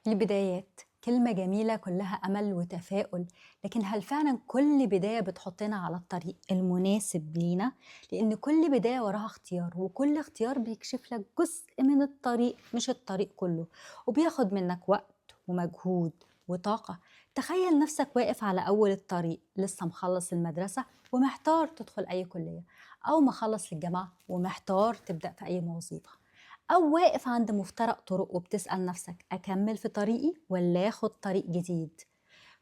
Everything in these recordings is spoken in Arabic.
البدايات كلمة جميلة كلها أمل وتفاؤل. لكن هل فعلا كل بداية بتحطنا على الطريق المناسب لينا؟ لأن كل بداية وراها اختيار، وكل اختيار بيكشف لك جزء من الطريق مش الطريق كله، وبياخد منك وقت ومجهود وطاقة. تخيل نفسك واقف على أول الطريق، لسه مخلص المدرسة ومحتار تدخل أي كلية، أو مخلص الجامعة ومحتار تبدأ في أي وظيفة، أو واقف عند مفترق طرق وبتسأل نفسك أكمل في طريقي ولا آخد طريق جديد.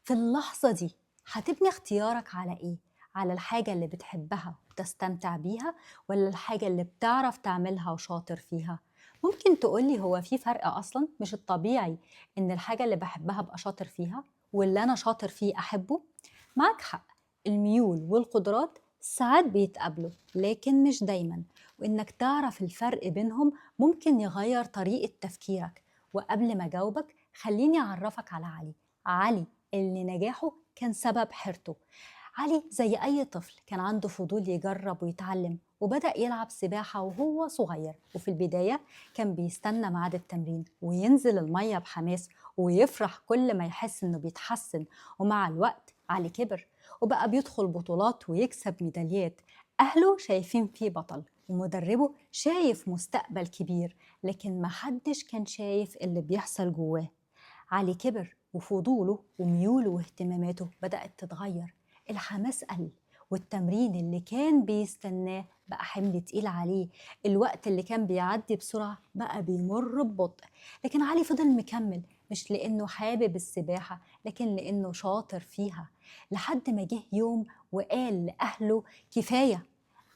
في اللحظة دي هتبني اختيارك على إيه؟ على الحاجة اللي بتحبها وتستمتع بيها، ولا الحاجة اللي بتعرف تعملها وشاطر فيها؟ ممكن تقولي هو في فرق أصلا؟ مش الطبيعي إن الحاجة اللي بحبها أبقى شاطر فيها، واللي أنا شاطر فيه أحبه؟ معك حق، الميول والقدرات ساعات بيتقابلوا لكن مش دايما، وإنك تعرف الفرق بينهم ممكن يغير طريقة تفكيرك. وقبل ما أجاوبك خليني أعرفك على علي اللي نجاحه كان سبب حيرته. علي زي أي طفل كان عنده فضول يجرب ويتعلم، وبدأ يلعب سباحة وهو صغير، وفي البداية كان بيستنى ميعاد التمرين وينزل المية بحماس ويفرح كل ما يحس إنه بيتحسن. ومع الوقت علي كبر وبقى بيدخل بطولات ويكسب ميداليات. أهله شايفين فيه بطل، ومدربه شايف مستقبل كبير، لكن محدش كان شايف اللي بيحصل جواه. علي كبر وفضوله وميوله واهتماماته بدأت تتغير، الحماس قل، والتمرين اللي كان بيستناه بقى حمل تقيل عليه. الوقت اللي كان بيعدي بسرعة بقى بيمر ببطء. لكن علي فضل مكمل، مش لأنه حابب السباحة لكن لأنه شاطر فيها، لحد ما جه يوم وقال لأهله كفاية،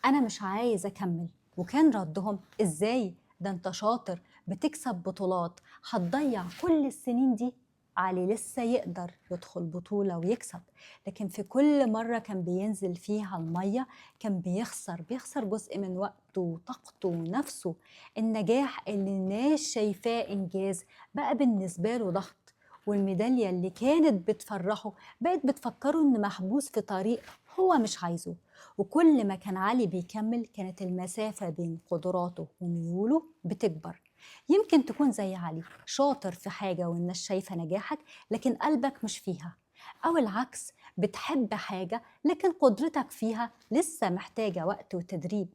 أنا مش عايز أكمل. وكان ردهم إزاي؟ ده أنت شاطر، بتكسب بطولات، هتضيع كل السنين دي؟ علي لسه يقدر يدخل بطولة ويكسب، لكن في كل مرة كان بينزل فيها المية كان بيخسر جزء من وقته وطاقته ونفسه. النجاح اللي الناس شايفاه إنجاز بقى بالنسبة له ضغط، والميدالية اللي كانت بتفرحه بقت بتفكره إن محبوس في طريق هو مش عايزه. وكل ما كان علي بيكمل كانت المسافة بين قدراته وميوله بتكبر. يمكن تكون زي علي شاطر في حاجة والناس شايفة نجاحك لكن قلبك مش فيها، أو العكس، بتحب حاجة لكن قدرتك فيها لسه محتاجة وقت وتدريب.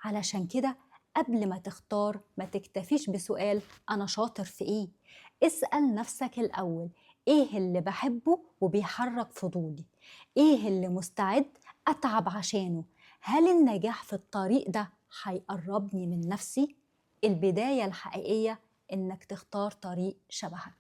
علشان كده قبل ما تختار ما تكتفيش بسؤال أنا شاطر في إيه، اسأل نفسك الأول إيه اللي بحبه وبيحرك فضولي، إيه اللي مستعد أتعب عشانه، هل النجاح في الطريق ده هيقربني من نفسي؟ البداية الحقيقية إنك تختار طريق شبهك.